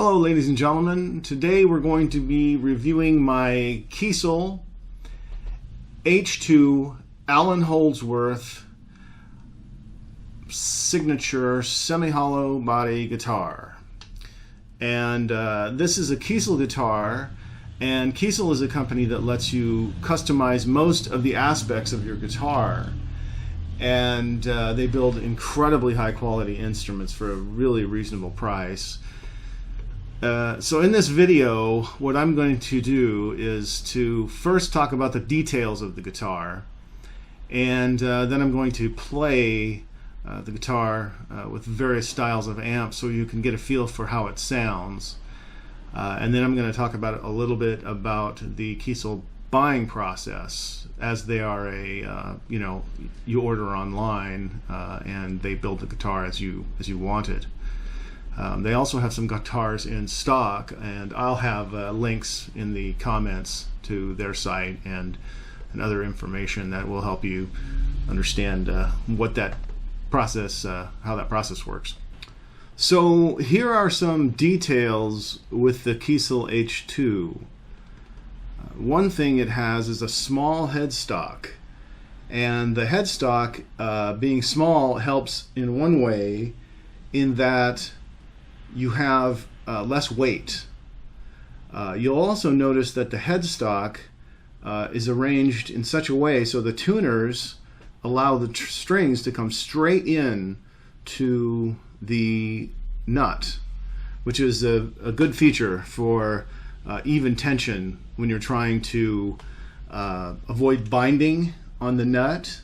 Hello ladies and gentlemen, today we're going to be reviewing my Kiesel H2 Alan Holdsworth signature semi-hollow body guitar. And this is a Kiesel guitar, and Kiesel is a company that lets you customize most of the aspects of your guitar. And they build incredibly high quality instruments for a really reasonable price. So in this video, what I'm going to do is to first talk about the details of the guitar, and then I'm going to play the guitar with various styles of amps so you can get a feel for how it sounds. And then I'm going to talk about a little bit about the Kiesel buying process, as they are a you order online and they build the guitar as you want it. They also have some guitars in stock, and I'll have links in the comments to their site and other information that will help you understand what that process, how that process works. So here are some details with the Kiesel H2. One thing it has is a small headstock, and the headstock being small helps in one way, in that you have less weight. You'll also notice that the headstock is arranged in such a way so the tuners allow the strings to come straight in to the nut, which is a good feature for even tension when you're trying to avoid binding on the nut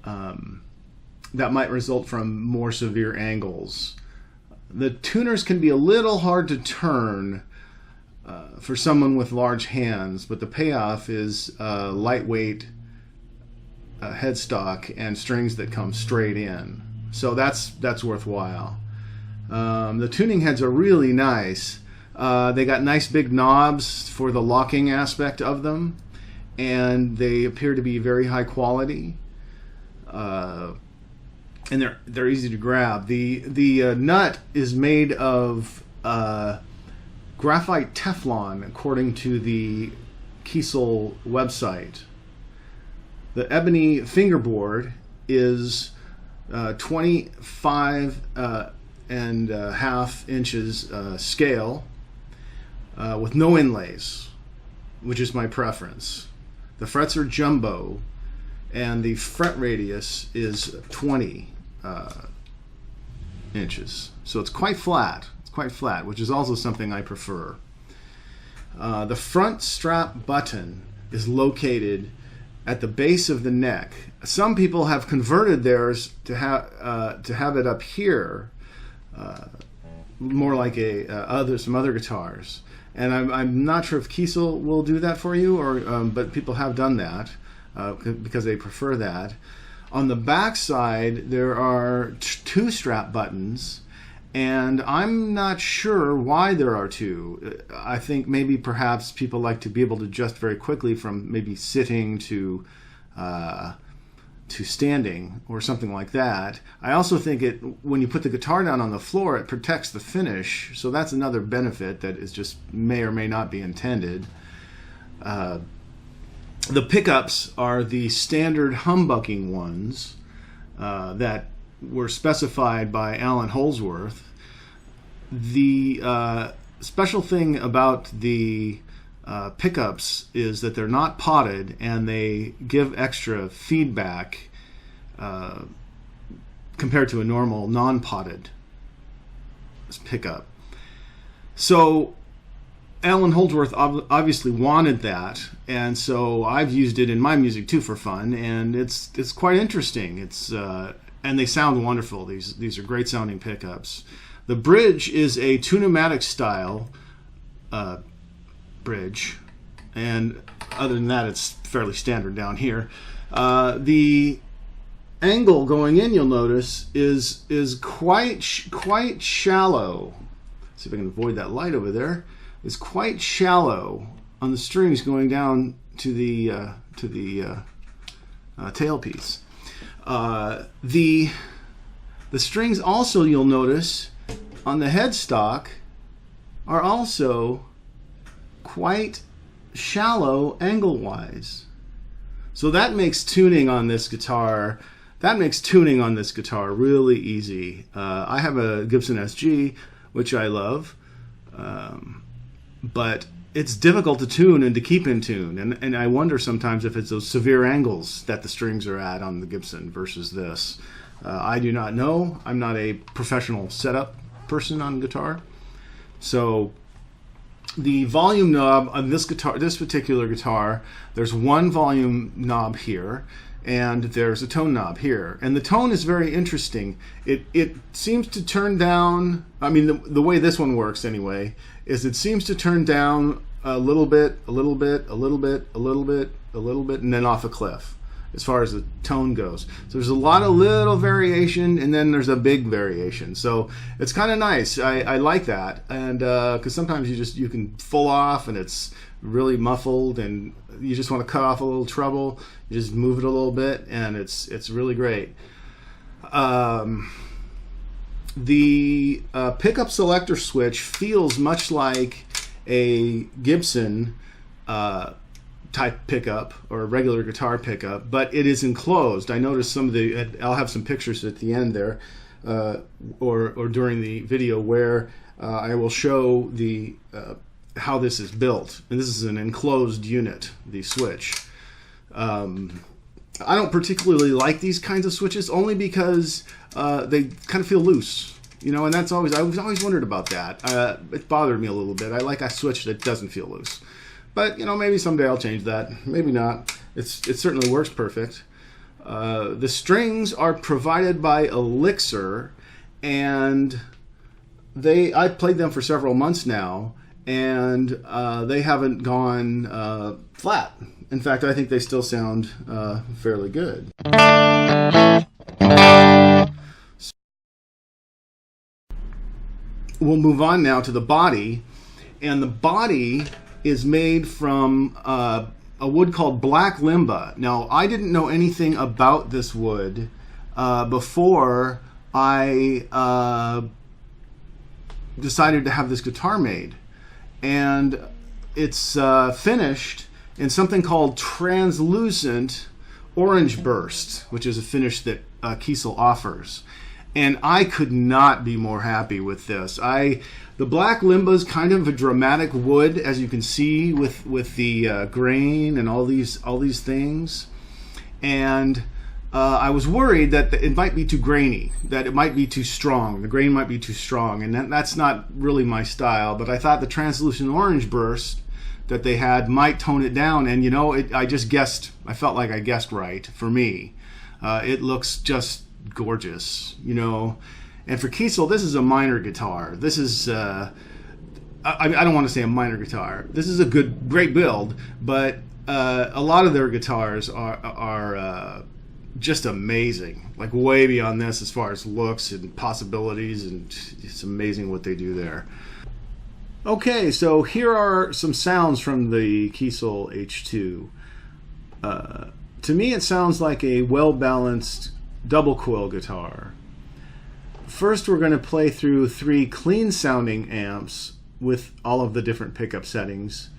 that might result from more severe angles. The tuners can be a little hard to turn for someone with large hands, but the payoff is lightweight headstock and strings that come straight in. So that's worthwhile. The tuning heads are really nice. They got nice big knobs for the locking aspect of them, and they appear to be very high quality. And they're easy to grab. The nut is made of graphite Teflon, according to the Kiesel website. The Ebony Fingerboard is 25 and a half inches scale with no inlays, which is my preference. The frets are jumbo, and the fret radius is 20 inches. So it's quite flat. It's quite flat, which is also something I prefer. The front strap button is located at the base of the neck. Some people have converted theirs to have it up here, more like some other guitars. And I'm not sure if Kiesel will do that for you, or but people have done that because they prefer that. On the back side, there are two strap buttons, and I'm not sure why there are two. I think maybe perhaps people like to be able to adjust very quickly from maybe sitting to standing or something like that. I also think when you put the guitar down on the floor, it protects the finish, so that's another benefit that is just may or may not be intended. The pickups are the standard humbucking ones that were specified by Alan Holdsworth. The special thing about the pickups is that they're not potted, and they give extra feedback compared to a normal non-potted pickup. So Alan Holdsworth obviously wanted that, and so I've used it in my music too for fun, and it's quite interesting. It's and they sound wonderful. These are great sounding pickups. The bridge is a Tune-O-Matic style bridge, and other than that, it's fairly standard down here. The angle going in, you'll notice, is quite shallow. Let's see if I can avoid that light over there. Is quite shallow on the strings going down to the tailpiece. The strings also, you'll notice, on the headstock are also quite shallow angle-wise. So that makes tuning on this guitar really easy. I have a Gibson SG, which I love, but it's difficult to tune and to keep in tune. And I wonder sometimes if it's those severe angles that the strings are at on the Gibson versus this. I do not know. I'm not a professional setup person on guitar. So the volume knob on this guitar, this particular guitar, there's one volume knob here, and there's a tone knob here. And the tone is very interesting. It seems to turn down, I mean, the way this one works anyway, is it seems to turn down a little bit, a little bit, a little bit, a little bit, a little bit, and then off a cliff as far as the tone goes. So there's a lot of little variation, and then there's a big variation. So it's kind of nice. I like that, and because sometimes you can full off and it's really muffled, and you just want to cut off a little treble. You just move it a little bit, and it's really great. The pickup selector switch feels much like a Gibson type pickup or a regular guitar pickup, but it is enclosed. I noticed some of the, I'll have some pictures at the end there, or during the video where I will show the how this is built. And this is an enclosed unit, the switch. I don't particularly like these kinds of switches, only because they kind of feel loose, you know, and that's always, I've always wondered about that. It bothered me a little bit. I like a switch that doesn't feel loose. But, you know, maybe someday I'll change that. Maybe not. It certainly works perfect. The strings are provided by Elixir, and I played them for several months now, and they haven't gone flat. In fact, I think they still sound fairly good. We'll move on now to the body, and the body is made from a wood called black Limba. Now, I didn't know anything about this wood before I decided to have this guitar made, and it's finished in something called translucent Orangeburst, which is a finish that Kiesel offers. And I could not be more happy with this. The black Limba is kind of a dramatic wood, as you can see with the grain and all these things. And I was worried that it might be too grainy, that it might be too strong. The grain might be too strong, and that's not really my style. But I thought the translucent Orangeburst that they had might tone it down. And you know, I just guessed. I felt like I guessed right. For me, it looks just gorgeous, you know. And for Kiesel, this is a minor guitar. This is I don't want to say a minor guitar. This is a great build, but a lot of their guitars are just amazing, like way beyond this as far as looks and possibilities, and it's amazing what they do there. Okay, so here are some sounds from the Kiesel H2. To me, it sounds like a well-balanced double coil guitar. First, we're going to play through 3 clean sounding amps with all of the different pickup settings,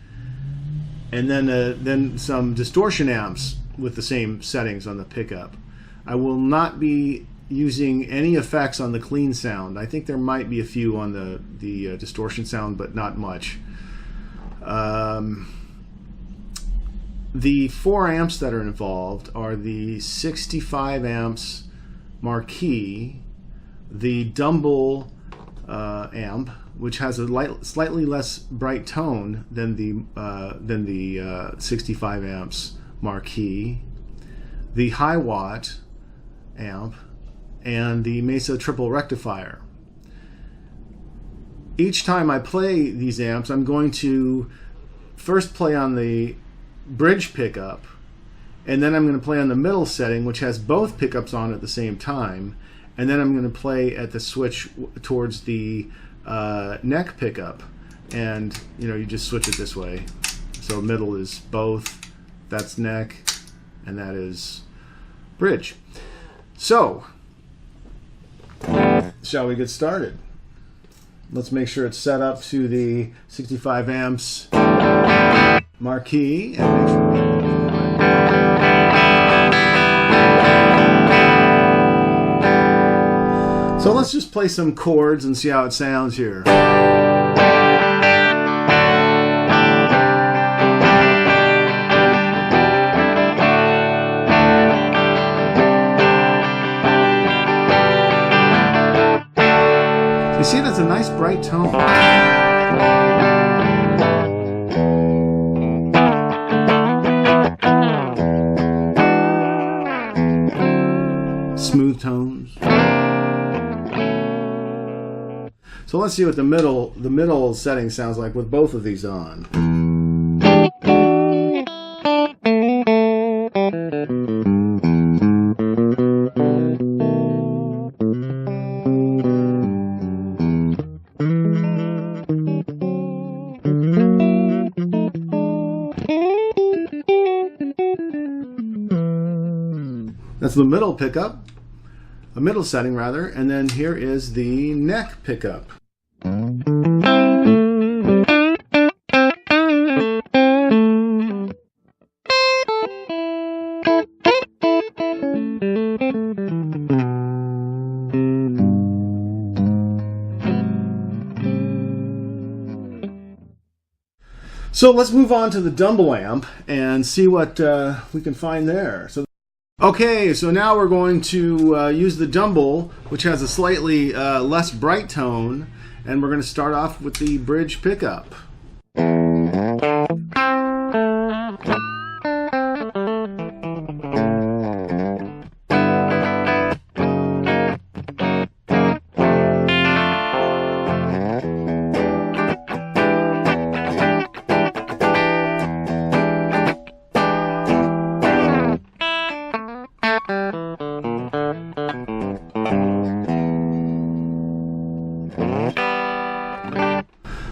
and then some distortion amps with the same settings on the pickup. I will not be using any effects on the clean sound. I think there might be a few on the distortion sound, but not much. The 4 amps that are involved are the 65 amps Marquis, the Dumble amp, which has a slightly less bright tone than the 65 amps Marquis, the High Watt amp, and the Mesa Triple Rectifier. Each time I play these amps, I'm going to first play on the bridge pickup, and then I'm going to play on the middle setting, which has both pickups on at the same time, and then I'm going to play at the switch towards the neck pickup, and you know, you just switch it this way. So middle is both, that's neck, and that is bridge. So shall we get started? Let's make sure it's set up to the 65 amps marquee and make sure so let's just play some chords and see how it sounds here. You see, that's a nice bright tone. Smooth tones. So let's see what the middle setting sounds like with both of these on. That's the middle pickup, a middle setting rather, and then here is the neck pickup. So let's move on to the Dumble amp and see what we can find there. Okay, so now we're going to use the Dumble, which has a slightly less bright tone, and we're going to start off with the bridge pickup.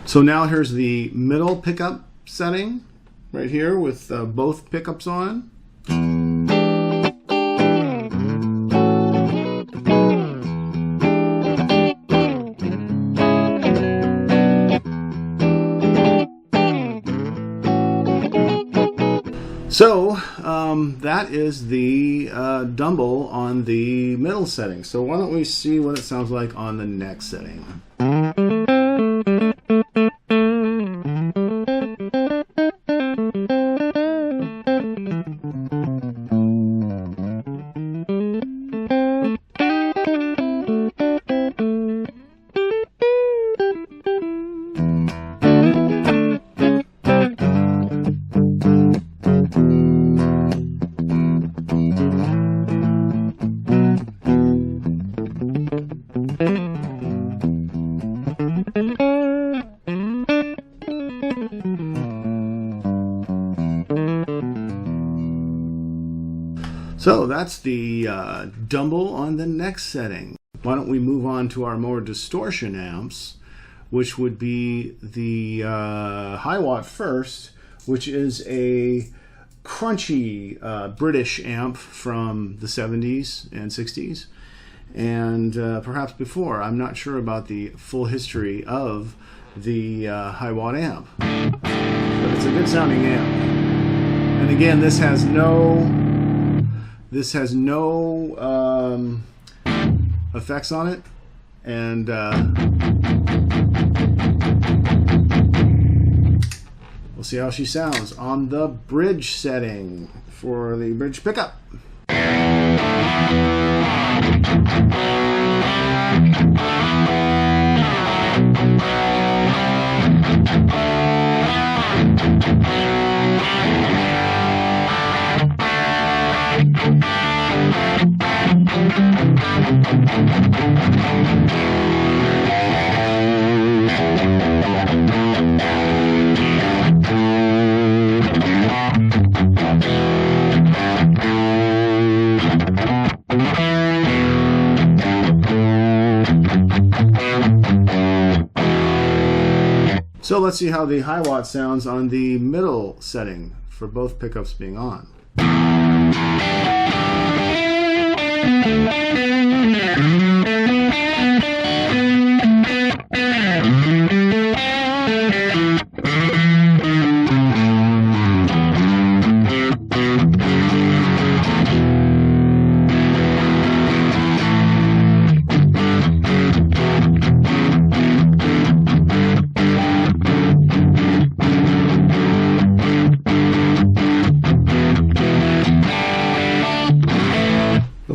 So now here's the middle pickup setting right here with both pickups on. So that is the Dumble on the middle setting. So why don't we see what it sounds like on the neck setting. So that's the Dumble on the next setting. Why don't we move on to our more distortion amps, which would be the Hiwatt first, which is a crunchy British amp from the 70s and 60s, and perhaps before. I'm not sure about the full history of the Hiwatt amp, but it's a good sounding amp. And again, this has no effects on it, and we'll see how she sounds on the bridge setting for the bridge pickup. So let's see how the Hiwatt sounds on the middle setting for both pickups being on.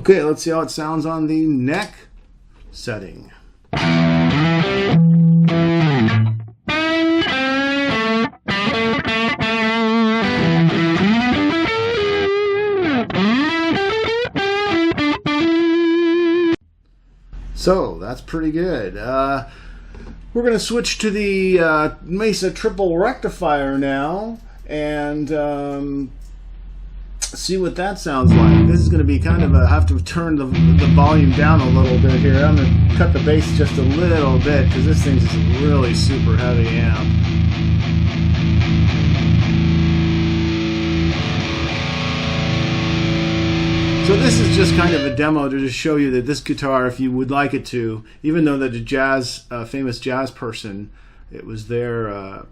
Okay, let's see how it sounds on the neck setting. So that's pretty good. We're going to switch to the Mesa triple rectifier now and see what that sounds like. This is going to be kind of I have to turn the volume down a little bit here. I'm going to cut the bass just a little bit because this thing's just a really super heavy amp. So this is just kind of a demo to just show you that this guitar, if you would like it to, even though that a famous jazz person, it was their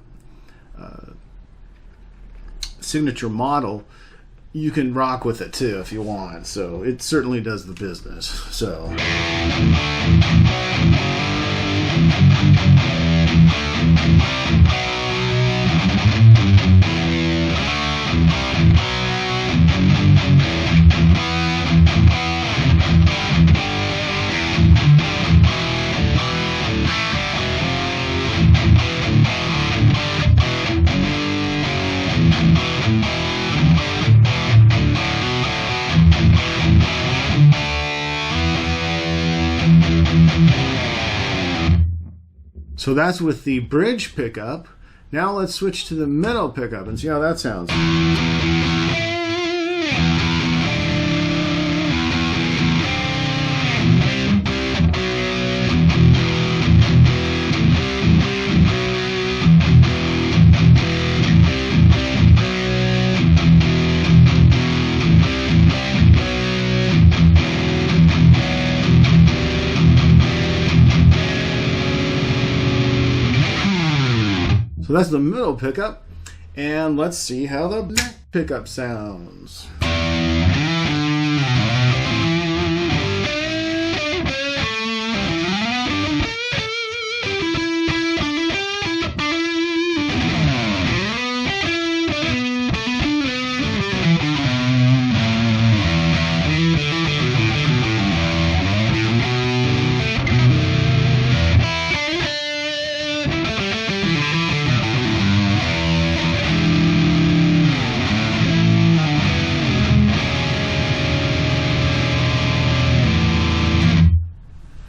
signature model, you can rock with it too if you want. So it certainly does the business. So. So that's with the bridge pickup. Now let's switch to the middle pickup and see how that sounds. So that's the middle pickup, and let's see how the neck pickup sounds.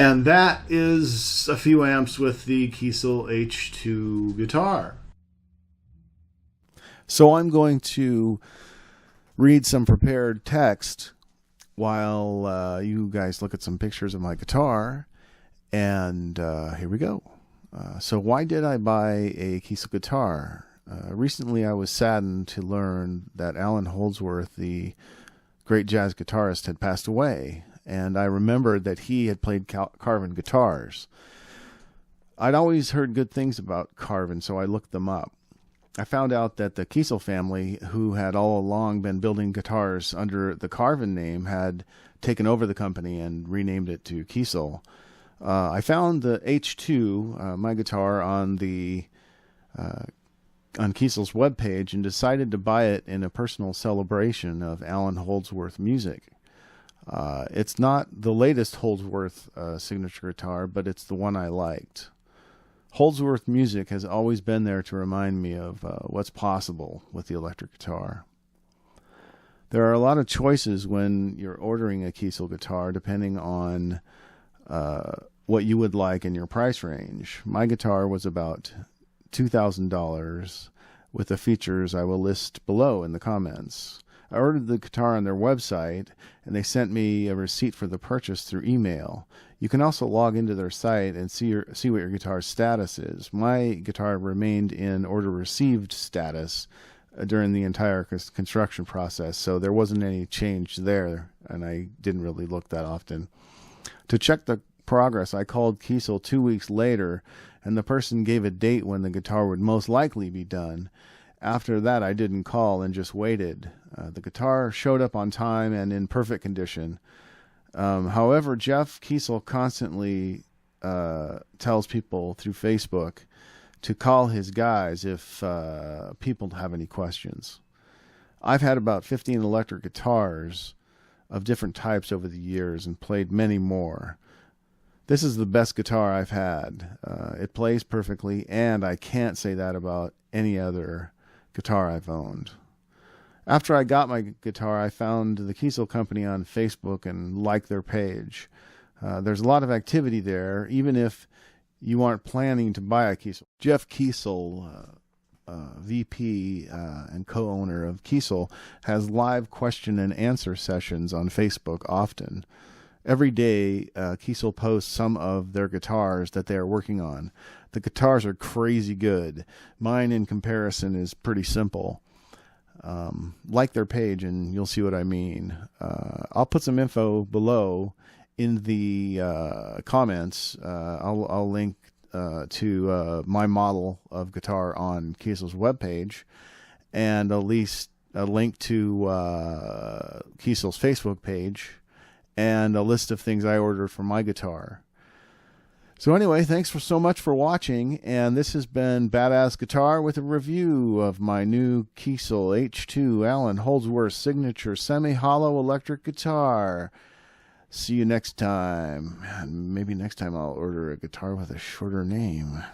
And that is a few amps with the Kiesel H2 guitar. So I'm going to read some prepared text while you guys look at some pictures of my guitar. And here we go. So why did I buy a Kiesel guitar? Recently I was saddened to learn that Alan Holdsworth, the great jazz guitarist, had passed away. And I remembered that he had played Carvin guitars. I'd always heard good things about Carvin, so I looked them up. I found out that the Kiesel family, who had all along been building guitars under the Carvin name, had taken over the company and renamed it to Kiesel. I found the H2, my guitar, on Kiesel's webpage and decided to buy it in a personal celebration of Alan Holdsworth music. It's not the latest Holdsworth signature guitar, but it's the one I liked. Holdsworth music has always been there to remind me of what's possible with the electric guitar. There are a lot of choices when you're ordering a Kiesel guitar, depending on what you would like in your price range. My guitar was about $2,000 with the features I will list below in the comments. I ordered the guitar on their website, and they sent me a receipt for the purchase through email. You can also log into their site and see what your guitar's status is. My guitar remained in order received status during the entire construction process, so there wasn't any change there, and I didn't really look that often. To check the progress, I called Kiesel 2 weeks later, and the person gave a date when the guitar would most likely be done. After that, I didn't call and just waited. The guitar showed up on time and in perfect condition. However, Jeff Kiesel constantly tells people through Facebook to call his guys if people have any questions. I've had about 15 electric guitars of different types over the years and played many more. This is the best guitar I've had. It plays perfectly, and I can't say that about any other guitar I've owned. After I got my guitar, I found the Kiesel company on Facebook and liked their page. There's a lot of activity there, even if you aren't planning to buy a Kiesel. Jeff Kiesel, VP and co-owner of Kiesel, has live question and answer sessions on Facebook often. Every day, Kiesel posts some of their guitars that they are working on. The guitars are crazy good. Mine, in comparison, is pretty simple. Like their page, and you'll see what I mean. I'll put some info below in the comments. I'll link to my model of guitar on Kiesel's webpage, and at least a link to Kiesel's Facebook page, and a list of things I ordered for my guitar. So anyway, thanks so much for watching, and this has been Badass Guitar with a review of my new Kiesel H2 Alan Holdsworth signature semi-hollow electric guitar. See you next time. Maybe next time I'll order a guitar with a shorter name.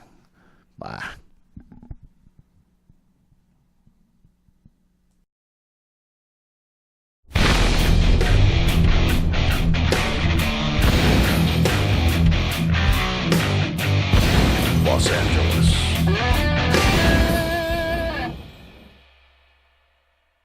Bye.